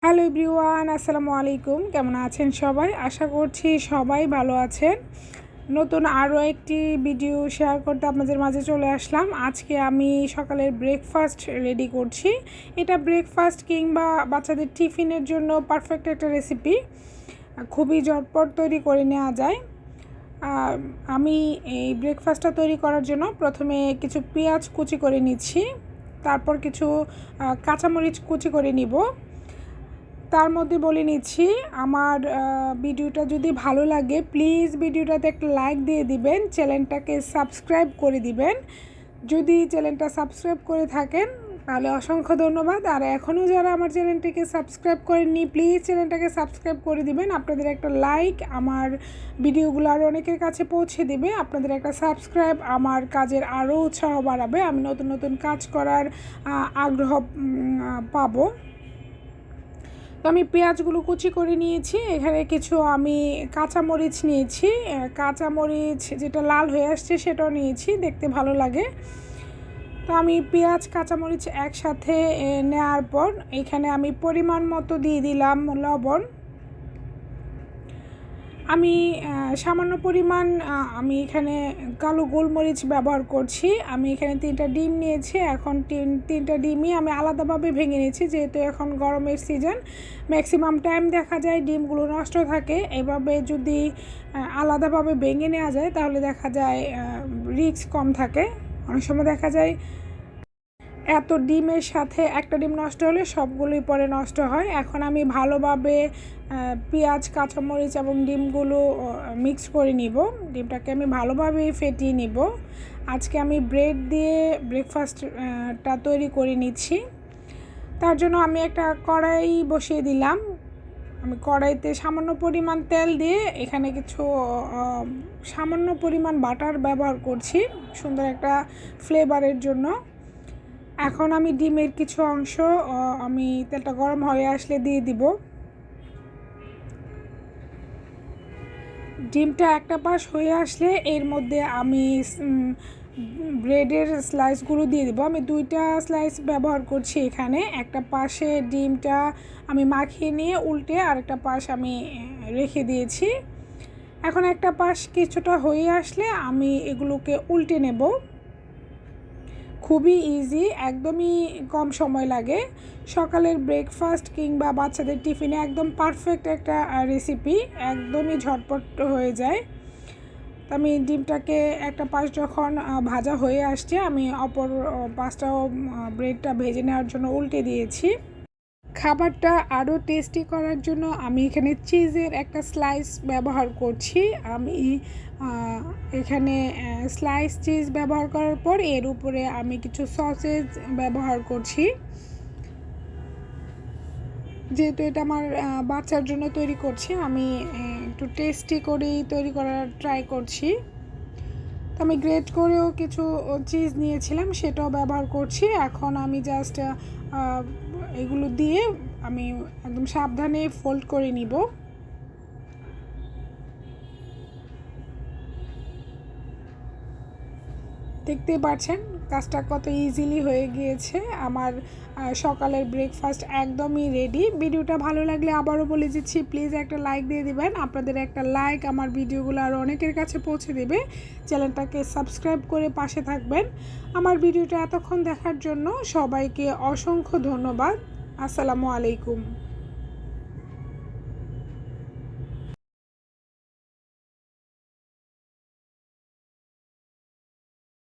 Hello everyone, আসসালামু আলাইকুম। কেমন আছেন সবাই? আশা করছি সবাই ভালো আছেন। নতুন আরও একটি ভিডিও শেয়ার করতে আপনাদের মাঝে চলে আসলাম। আজকে আমি সকালের ব্রেকফাস্ট রেডি করছি। এটা ব্রেকফাস্ট কিংবা বাচ্চাদের টিফিনের জন্য পারফেক্ট একটা রেসিপি। খুবই ঝটপট তৈরি করে নেওয়া যায়। আমি এই ব্রেকফাস্টটা তৈরি করার জন্য প্রথমে কিছু পেঁয়াজ কুচি করে নিচ্ছি, তারপর কিছু কাঁচামরিচ কুচি করে নিব। তার মধ্যে বলে নিচ্ছি, আমার ভিডিওটা যদি ভালো লাগে প্লিজ ভিডিওটাতে একটা লাইক দিয়ে দিবেন, চ্যানেলটাকে সাবস্ক্রাইব করে দিবেন। যদি চ্যানেলটা সাবস্ক্রাইব করে থাকেন তাহলে অসংখ্য ধন্যবাদ। আর এখনও যারা আমার চ্যানেলটিকে সাবস্ক্রাইব করেননি প্লিজ চ্যানেলটাকে সাবস্ক্রাইব করে দিবেন। আপনাদের একটা লাইক আমার ভিডিওগুলো আরও অনেকের কাছে পৌঁছে দিবে। আপনাদের একটা সাবস্ক্রাইব আমার কাজের আরও উৎসাহ বাড়াবে, আমি নতুন নতুন কাজ করার আগ্রহ পাবো। তো আমি পেঁয়াজগুলো কুচি করে নিয়েছি। এখানে কিছু আমি কাঁচামরিচ নিয়েছি, কাঁচামরিচ যেটা লাল হয়ে আসছে সেটাও নিয়েছি, দেখতে ভালো লাগে। তো আমি পেঁয়াজ কাঁচামরিচ একসাথে নেওয়ার পর এখানে আমি পরিমাণ মতো দিয়ে দিলাম লবণ। আমি সামান্য পরিমাণ আমি এখানে কালো গোলমরিচ ব্যবহার করছি। আমি এখানে 3টা ডিম নিয়েছি। এখন 3টা ডিমই আমি আলাদাভাবে ভেঙে নিয়েছি, যেহেতু এখন গরমের সিজন, ম্যাক্সিমাম টাইম দেখা যায় ডিমগুলো নষ্ট থাকে। এভাবে যদি আলাদাভাবে ভেঙে নেওয়া যায় তাহলে দেখা যায় রিস্ক কম থাকে। অনেক সময় দেখা যায় এত ডিমের সাথে একটা ডিম নষ্ট হলে সবগুলোই পরে নষ্ট হয়। এখন আমি ভালোভাবে পেঁয়াজ কাঁচামরিচ এবং ডিমগুলো মিক্স করে নিব। ডিমটাকে আমি ভালোভাবে ফেটিয়ে নিব। আজকে আমি ব্রেড দিয়ে ব্রেকফাস্টটা তৈরি করে নিচ্ছি। তার জন্য আমি একটা কড়াই বসিয়ে দিলাম। আমি কড়াইতে সামান্য পরিমাণ তেল দিয়ে এখানে কিছু সামান্য পরিমাণ বাটার ব্যবহার করছি সুন্দর একটা ফ্লেভারের জন্য। এখন আমি ডিমের কিছু অংশ আমি তেলটা গরম হয়ে আসলে দিয়ে দিব। ডিমটা একটা পাশ হয়ে আসলে এর মধ্যে আমি ব্রেডের স্লাইসগুলো দিয়ে দিব। আমি 2টা স্লাইস ব্যবহার করছি এখানে। একটা পাশে ডিমটা আমি মাখিয়ে নিয়ে উল্টে আরেকটা পাশ আমি রেখে দিয়েছি। এখন একটা পাশ কিছুটা হয়ে আসলে আমি এগুলোকে উল্টে নেব। খুবই ইজি, একদমই কম সময় লাগে। সকালের ব্রেকফাস্ট কিংবা বাচ্চাদের টিফিনে একদম পারফেক্ট একটা রেসিপি, একদমই ঝটপট হয়ে যায়। তো আমি ডিমটাকে একটা পাশ যখন ভাজা হয়ে আসছে আমি অপর পাশটাও ব্রেডটা ভেজে নেওয়ার জন্য উল্টে দিয়েছি। খাবারটা আরও টেস্টি করার জন্য আমি এখানে চিজের একটা স্লাইস ব্যবহার করছি। আমি এখানে স্লাইস চিজ ব্যবহার করার পর এর উপরে আমি কিছু সসেজ ব্যবহার করছি। যেহেতু এটা আমার বাচ্চার জন্য তৈরি করছি, আমি একটু টেস্টি করেই তৈরি করার ট্রাই করছি। তো আমি গ্রেট করেও কিছু চিজ নিয়েছিলাম, সেটাও ব্যবহার করছি। এখন আমি জাস্ট এগুলো দিয়ে আমি একদম সাবধানে ফোল্ড করে নিব। দেখতেই পাচ্ছেন কাজটা কত ইজিলি হয়ে গিয়েছে। আমার সকালের ব্রেকফাস্ট একদমই রেডি। ভিডিওটা ভালো লাগলে আবারও বলে দিচ্ছি, প্লিজ একটা লাইক দিয়ে দিবেন। আপনাদের একটা লাইক আমার ভিডিওগুলো আরও অনেকের কাছে পৌঁছে দেবে। চ্যানেলটাকে সাবস্ক্রাইব করে পাশে থাকবেন। আমার ভিডিওটা এতক্ষণ দেখার জন্য সবাইকে অসংখ্য ধন্যবাদ। আসসালামু আলাইকুম।